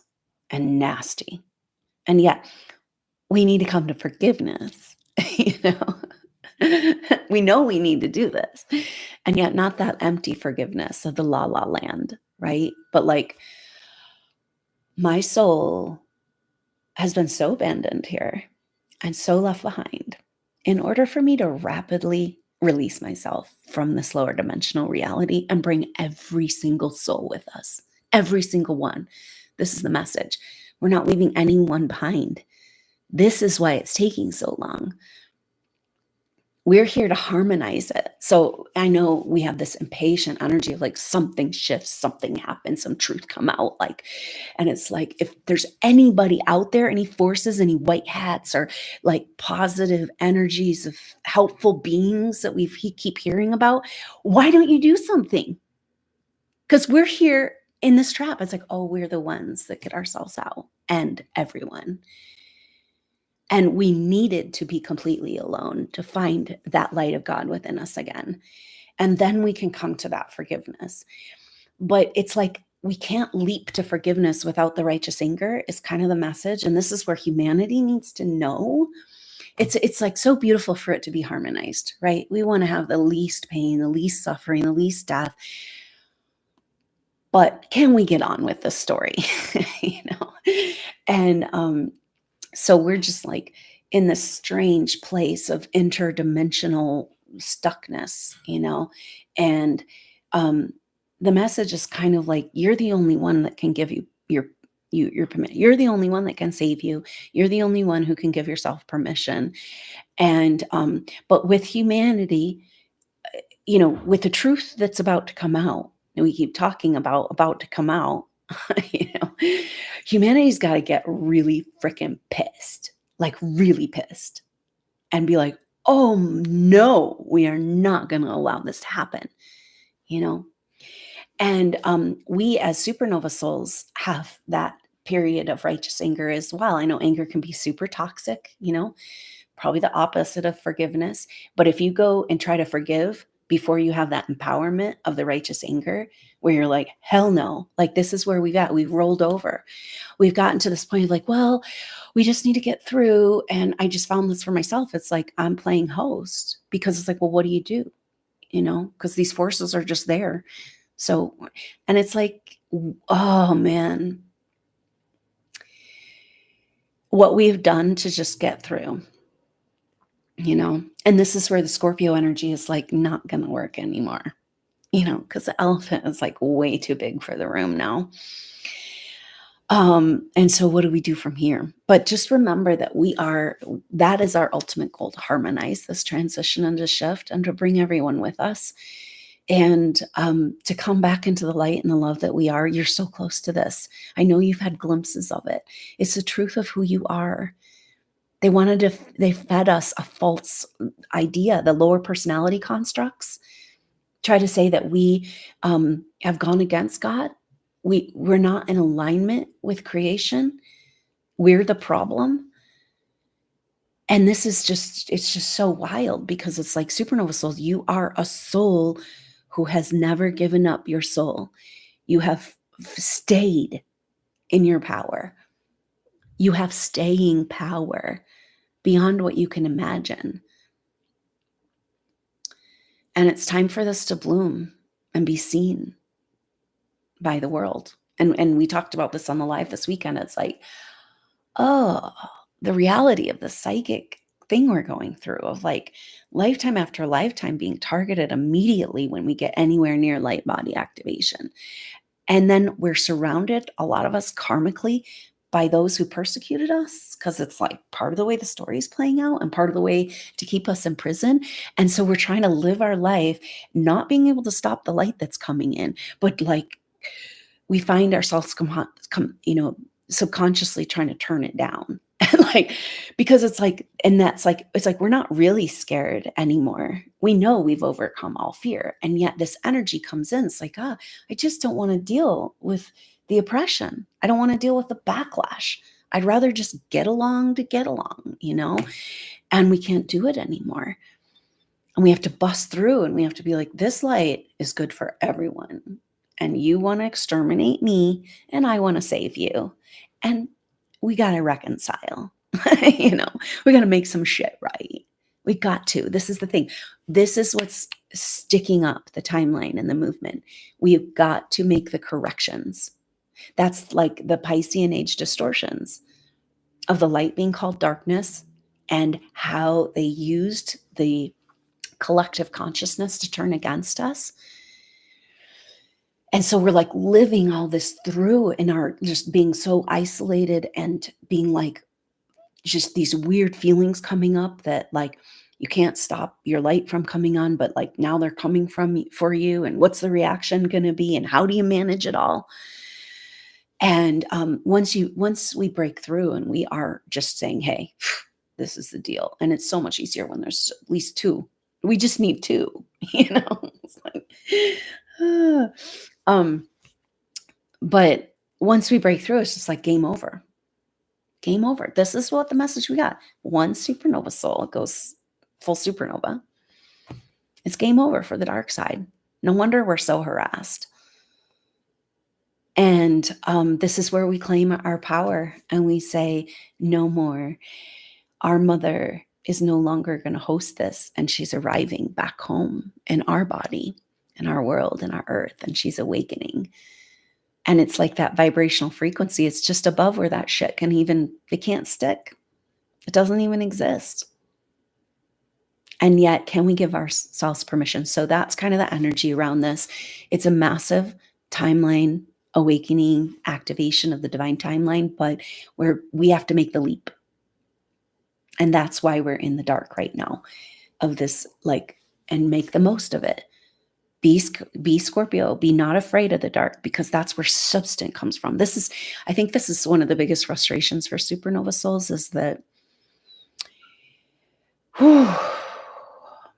and nasty. And yet we need to come to forgiveness. We know we need to do this. And yet not that empty forgiveness of the la la land, right? But like, my soul has been so abandoned here and so left behind. In order for me to rapidly release myself from this lower dimensional reality and bring every single soul with us, every single one. This is the message. We're not leaving anyone behind. This is why it's taking so long. We're here to harmonize it. So I know we have this impatient energy of like, something shifts, something happens, some truth come out, like, and it's like, if there's anybody out there, any forces, any white hats, or like positive energies of helpful beings that we keep hearing about, why don't you do something? Because we're here in this trap. It's like, oh, we're the ones that get ourselves out, and everyone. And we needed to be completely alone to find that light of God within us again. And then we can come to that forgiveness. But it's like, we can't leap to forgiveness without the righteous anger is kind of the message. And this is where humanity needs to know. It's like so beautiful for it to be harmonized, right? We want to have the least pain, the least suffering, the least death. But can we get on with the story? And so we're just like in this strange place of interdimensional stuckness, and the message is kind of like, you're the only one that can give you your permission. You're the only one that can save you. You're the only one who can give yourself permission. And but with humanity, with the truth that's about to come out, and we keep talking about to come out, you know, humanity's got to get really freaking pissed, like really pissed, and be like, oh no, we are not going to allow this to happen, you know. And we as supernova souls have that period of righteous anger as well. I know anger can be super toxic, probably the opposite of forgiveness. But if you go and try to forgive before you have that empowerment of the righteous anger, where you're like, hell no, like this is where we've rolled over. We've gotten to this point of like, well, we just need to get through. And I just found this for myself. It's like, I'm playing host, because it's like, well, what do you do? Because these forces are just there. So, and it's like, oh man, what we've done to just get through, and this is where the Scorpio energy is like not going to work anymore, because the elephant is like way too big for the room now. And so what do we do from here? But just remember that that is our ultimate goal, to harmonize this transition and to shift and to bring everyone with us. And to come back into the light and the love that we are. You're so close to this. I know you've had glimpses of it. It's the truth of who you are. They fed us a false idea, the lower personality constructs. Try to say that we have gone against God. We're not in alignment with creation. We're the problem. And this is it's just so wild, because it's like, supernova souls, you are a soul who has never given up your soul. You have stayed in your power. You have staying power beyond what you can imagine. And it's time for this to bloom and be seen by the world. And we talked about this on the live this weekend. It's like, oh, the reality of the psychic thing we're going through, of like lifetime after lifetime being targeted immediately when we get anywhere near light body activation. And then we're surrounded, a lot of us karmically, by those who persecuted us, because it's like part of the way the story is playing out and part of the way to keep us in prison. And so we're trying to live our life, not being able to stop the light that's coming in, but like we find ourselves subconsciously trying to turn it down. Like, because it's like we're not really scared anymore. We know we've overcome all fear. And yet this energy comes in. It's like, I just don't want to deal with the oppression. I don't want to deal with the backlash. I'd rather just get along to get along, and we can't do it anymore. And we have to bust through, and we have to be like, this light is good for everyone. And you want to exterminate me, and I want to save you. And we got to reconcile. We got to make some shit right. We got to. This is the thing. This is what's sticking up the timeline and the movement. We've got to make the corrections. That's like the Piscean Age distortions of the light being called darkness, and how they used the collective consciousness to turn against us. And so we're like living all this through in our just being so isolated, and being like just these weird feelings coming up that like you can't stop your light from coming on, but like now they're coming for you. And what's the reaction going to be? And how do you manage it all? And once we break through and we are just saying, hey, this is the deal. And it's so much easier when there's at least two. We just need two, It's like, but once we break through, it's just like game over. Game over. This is what the message we got. One supernova soul goes full supernova. It's game over for the dark side. No wonder we're so harassed. And this is where we claim our power, and we say, no more. Our mother is no longer going to host this, and she's arriving back home in our body, in our world, in our earth, and she's awakening. And it's like that vibrational frequency. It's just above where that shit it can't stick. It doesn't even exist. And yet, can we give ourselves permission? So that's kind of the energy around this. It's a massive timeline awakening, activation of the divine timeline, but we have to make the leap. And that's why we're in the dark right now of this, like, and make the most of it. Be Scorpio, be not afraid of the dark, because that's where substance comes from. I think this is one of the biggest frustrations for supernova souls, is that, whew,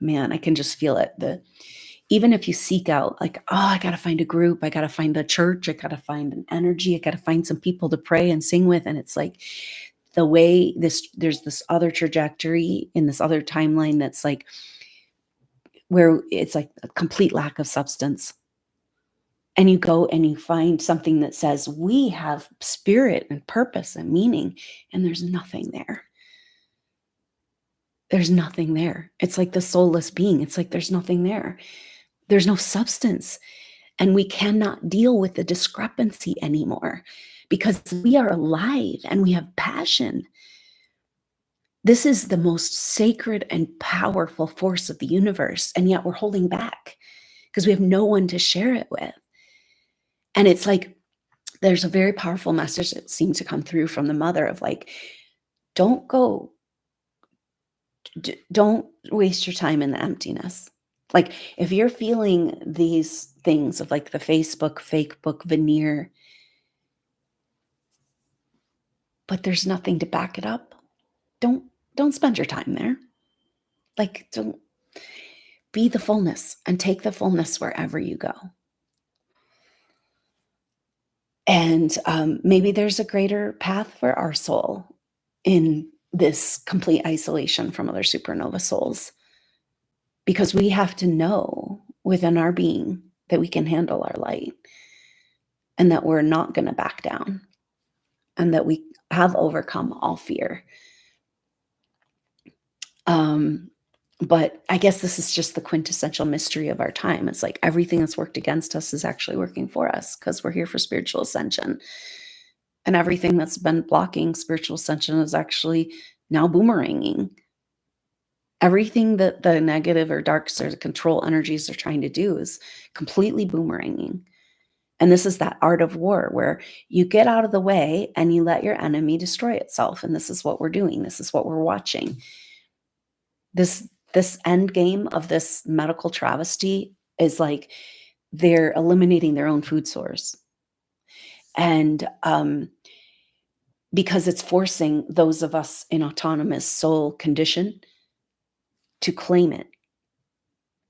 man, I can just feel it. Even if you seek out, like, oh, I got to find a group, I got to find a church, I got to find an energy, I got to find some people to pray and sing with. And it's like the way there's this other trajectory in this other timeline that's like, where it's like a complete lack of substance. And you go and you find something that says, we have spirit and purpose and meaning, and there's nothing there. There's nothing there. It's like the soulless being. It's like there's nothing there. There's no substance. And we cannot deal with the discrepancy anymore, because we are alive and we have passion. This is the most sacred and powerful force of the universe, and yet we're holding back because we have no one to share it with. And it's like, there's a very powerful message that seems to come through from the mother of like, don't waste your time in the emptiness. Like, if you're feeling these things of like the Facebook fake book veneer, but there's nothing to back it up, don't spend your time there. Like, don't be the fullness and take the fullness wherever you go. And maybe there's a greater path for our soul in this complete isolation from other supernova souls, because we have to know within our being that we can handle our light, and that we're not going to back down, and that we have overcome all fear. But I guess this is just the quintessential mystery of our time. It's like everything that's worked against us is actually working for us, because we're here for spiritual ascension. And everything that's been blocking spiritual ascension is actually now boomeranging. Everything that the negative or dark sort of control energies are trying to do is completely boomeranging. And this is that art of war, where you get out of the way and you let your enemy destroy itself. And this is what we're doing. This is what we're watching. This end game of this medical travesty is like they're eliminating their own food source. And because it's forcing those of us in autonomous soul condition to claim it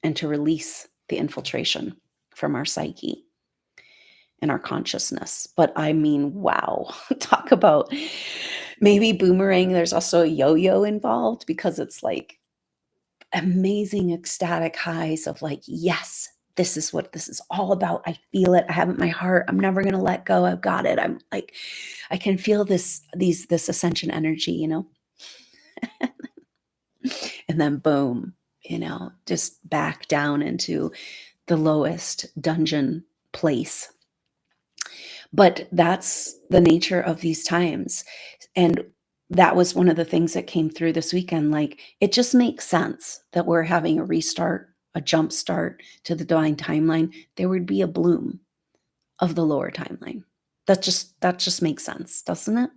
and to release the infiltration from our psyche and our consciousness. But I mean, wow, talk about maybe boomerang. There's also a yo-yo involved, because it's like amazing ecstatic highs of like, yes, this is what this is all about. I feel it. I have it in my heart. I'm never going to let go. I've got it. I'm like, I can feel this ascension energy, you know? And then boom, you know, just back down into the lowest dungeon place. But that's the nature of these times. And that was one of the things that came through this weekend. Like, it just makes sense that we're having a restart, a jump start to the divine timeline. There would be a bloom of the lower timeline. That just makes sense, doesn't it?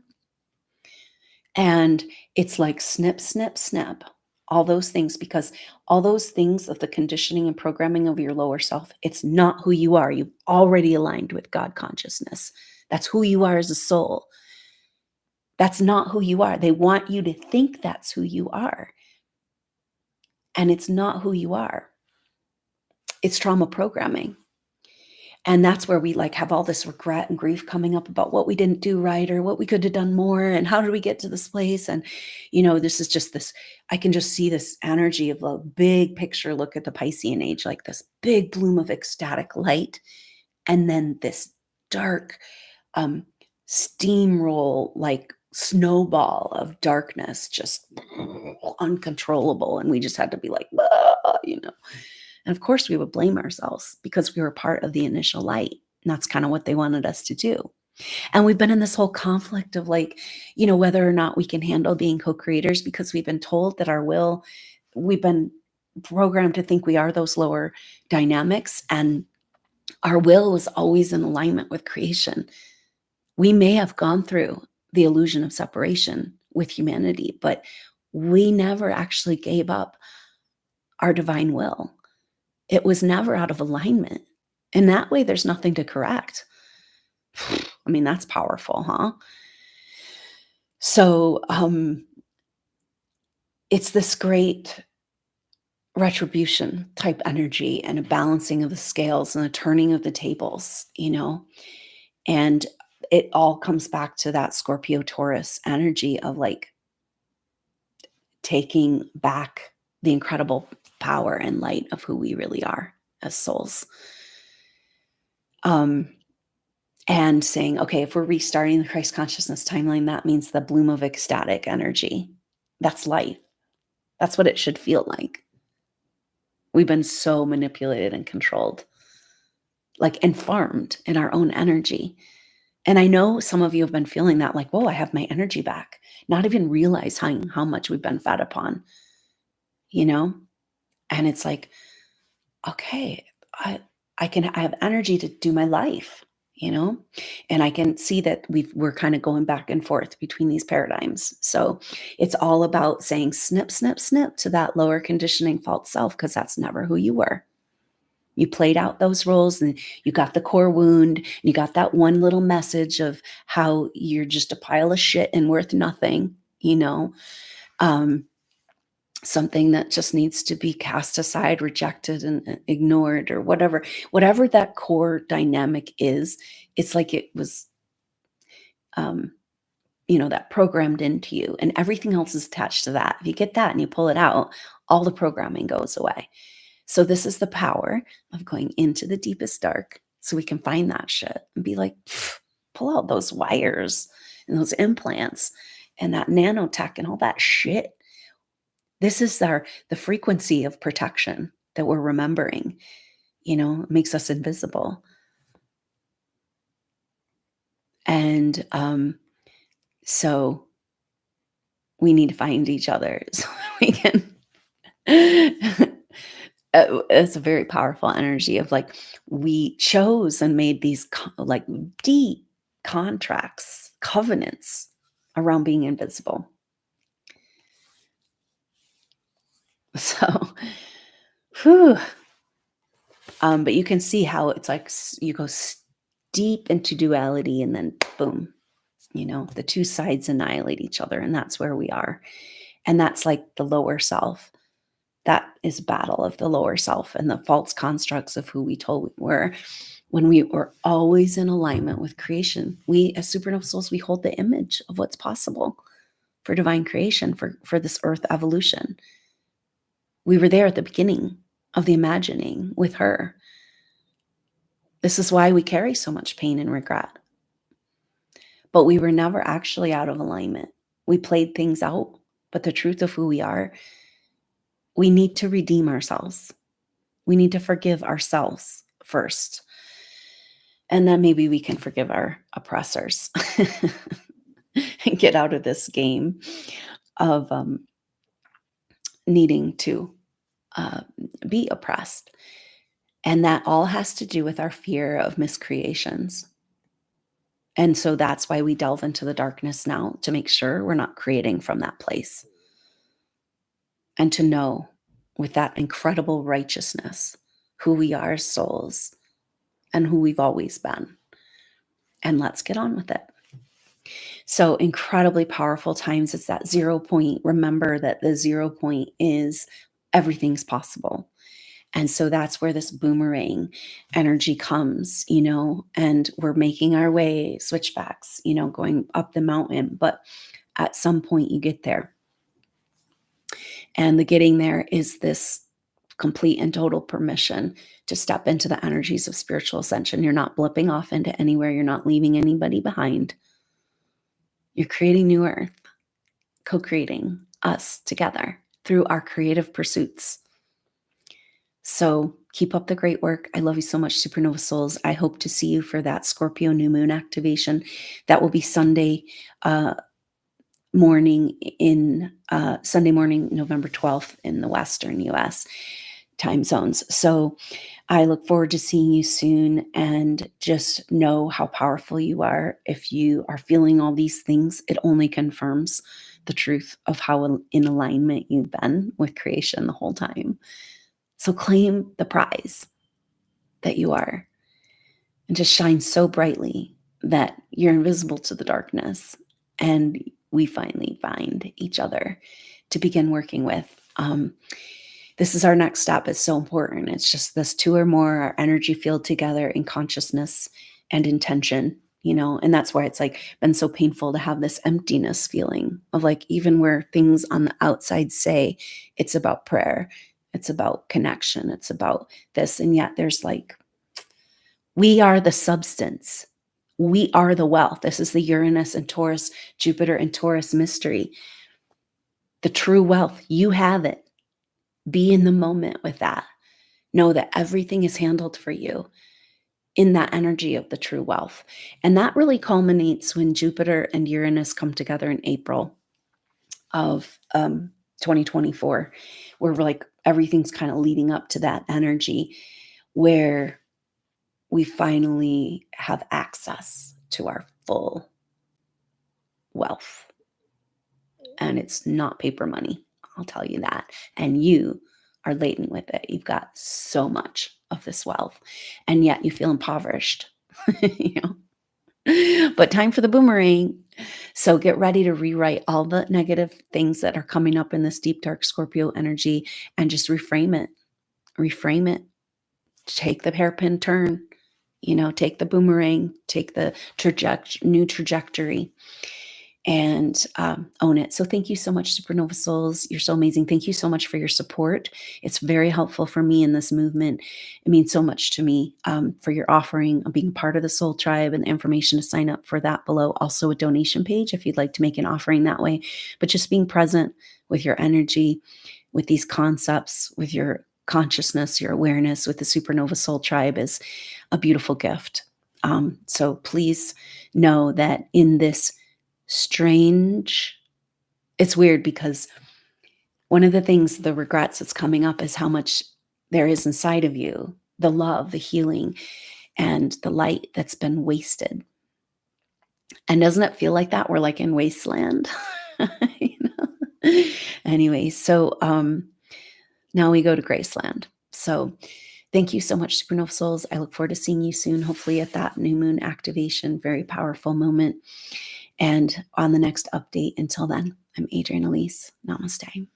And it's like snip, snip, snip, all those things, because all those things of the conditioning and programming of your lower self, it's not who you are. You've already aligned with God consciousness. That's who you are as a soul. That's not who you are. They want you to think that's who you are. And it's not who you are. It's trauma programming. And that's where we like have all this regret and grief coming up about what we didn't do right, or what we could have done more, and how did we get to this place? And, you know, this is just this, I can just see this energy of a big picture look at the Piscean age, like this big bloom of ecstatic light. And then this dark steamroll, like snowball of darkness, just uncontrollable. And we just had to be like, "Ah," you know. And of course, we would blame ourselves because we were part of the initial light. And that's kind of what they wanted us to do. And we've been in this whole conflict of like, you know, whether or not we can handle being co-creators, because we've been told that our will, we've been programmed to think we are those lower dynamics, and our will was always in alignment with creation. We may have gone through the illusion of separation with humanity, but we never actually gave up our divine will. It was never out of alignment. In that way, there's nothing to correct. I mean, that's powerful, huh? So it's this great retribution type energy and a balancing of the scales and a turning of the tables, and it all comes back to that Scorpio Taurus energy of like taking back the incredible power and light of who we really are as souls. And saying, okay, if we're restarting the Christ consciousness timeline, that means the bloom of ecstatic energy. That's light. That's what it should feel like. We've been so manipulated and controlled, like, and farmed in our own energy. And I know some of you have been feeling that, like, whoa, I have my energy back. Not even realizing how much we've been fed upon, And it's like, okay, I have energy to do my life, and I can see that we're kind of going back and forth between these paradigms. So it's all about saying snip, snip, snip to that lower conditioning false self, because that's never who you were. You played out those roles and you got the core wound. And you got that one little message of how you're just a pile of shit and worth nothing, something that just needs to be cast aside, rejected, and ignored, or whatever that core dynamic is. It's like it was, that programmed into you, and everything else is attached to that. If you get that and you pull it out, all the programming goes away. So this is the power of going into the deepest dark so we can find that shit and be like, pull out those wires and those implants and that nanotech and all that shit. This is the frequency of protection that we're remembering, it makes us invisible. And so we need to find each other so we can. It's a very powerful energy of like, we chose and made these like deep contracts, covenants around being invisible. So, whew. But you can see how it's like you go deep into duality and then boom, the two sides annihilate each other, and that's where we are. And that's like the lower self. That is battle of the lower self and the false constructs of who we told we were, when we were always in alignment with creation. We, as supernova souls, we hold the image of what's possible for divine creation, for this earth evolution. We were there at the beginning of the imagining with her. This is why we carry so much pain and regret. But we were never actually out of alignment. We played things out, but the truth of who we are, we need to redeem ourselves. We need to forgive ourselves first. And then maybe we can forgive our oppressors and get out of this game of needing to be oppressed. And that all has to do with our fear of miscreations. And so that's why we delve into the darkness now, to make sure we're not creating from that place. And to know with that incredible righteousness who we are as souls and who we've always been. And let's get on with it. So incredibly powerful times. It's that 0 point. Remember that the 0 point is everything's possible. And so that's where this boomerang energy comes, and we're making our way, switchbacks, going up the mountain. But at some point you get there. And the getting there is this complete and total permission to step into the energies of spiritual ascension. You're not blipping off into anywhere. You're not leaving anybody behind. You're creating new earth, co-creating us together through our creative pursuits. So keep up the great work. I love you so much, Supernova Souls. I hope to see you for that Scorpio new moon activation. That will be Sunday morning in Sunday morning, November 12th in the Western US time zones. So I look forward to seeing you soon, and just know how powerful you are. If you are feeling all these things, it only confirms the truth of how in alignment you've been with creation the whole time. So claim the prize that you are, and just shine so brightly that you're invisible to the darkness, and we finally find each other to begin working with. This is our next step. It's so important. It's just this two or more, our energy field together in consciousness and intention, and that's why it's like been so painful to have this emptiness feeling of like, even where things on the outside say it's about prayer, it's about connection, it's about this, and yet there's like, we are the substance. We are the wealth. This is the Uranus and Taurus, Jupiter and Taurus mystery. The true wealth, you have it. Be in the moment with that. Know that everything is handled for you in that energy of the true wealth. And that really culminates when Jupiter and Uranus come together in April of 2024, where we're like, everything's kind of leading up to that energy where we finally have access to our full wealth. And it's not paper money, I'll tell you that. And you are laden with it. You've got so much of this wealth, and yet you feel impoverished. But time for the boomerang. So get ready to rewrite all the negative things that are coming up in this deep, dark Scorpio energy, and just reframe it. Reframe it. Take the hairpin turn. Take the boomerang. Take the new trajectory. And own it. So thank you so much, Supernova Souls. You're so amazing. Thank you so much for your support. It's very helpful for me in this movement. It means so much to me for your offering of being part of the Soul Tribe, and the information to sign up for that below. Also a donation page if you'd like to make an offering that way. But just being present with your energy, with these concepts, with your consciousness, your awareness, with the Supernova Soul Tribe is a beautiful gift. So please know that in this strange, it's weird, because one of the things, the regrets that's coming up, is how much there is inside of you, the love, the healing, and the light that's been wasted. And doesn't it feel like that? We're like in wasteland. Anyway, so now we go to Graceland. So thank you so much, Supernova Souls. I look forward to seeing you soon, hopefully at that new moon activation. Very powerful moment. And on the next update. Until then, I'm Adrienne Elise. Namaste.